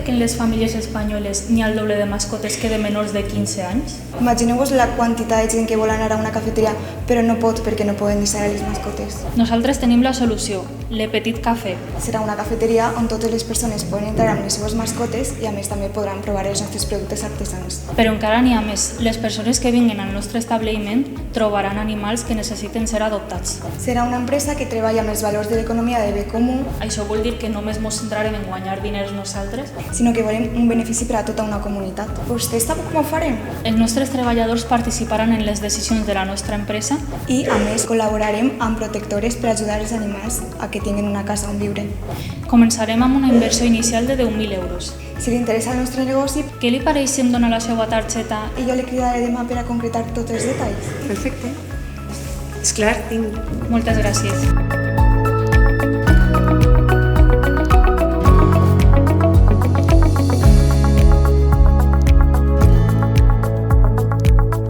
que en les famílies espanyoles n'hi ha el doble de mascotes que de menors de 15 anys? Imagineu-vos la quantitat de gent que vol anar a una cafeteria però no pot perquè no poden deixar a les mascotes. Nosaltres tenim la solució, Le Petit Café. Serà una cafeteria on totes les persones poden entrar amb les seves mascotes i a més també podran provar els nostres productes artesans. Però encara n'hi ha més. Les persones que vinguen al nostre establiment trobaran animals que necessiten ser adoptats. Serà una empresa que treballa amb els valors de l'economia de bé comú, Això vol dir que només ens centrarem en guanyar diners nosaltres. sinó que volem un benefici per a tota una comunitat. Vostè sap com ho farem? Els nostres treballadors participaran en les decisions de la nostra empresa. I, a més, col·laborarem amb protectores per ajudar els animals a que tinguin una casa on viure. Començarem amb una inversió inicial de 10.000 euros. Si li interessa el nostre negoci, Què li pareix si em dona la seva targeta? i jo li cridaré demà per a concretar tots els detalls. Perfecte. És clar, tinc Moltes gràcies.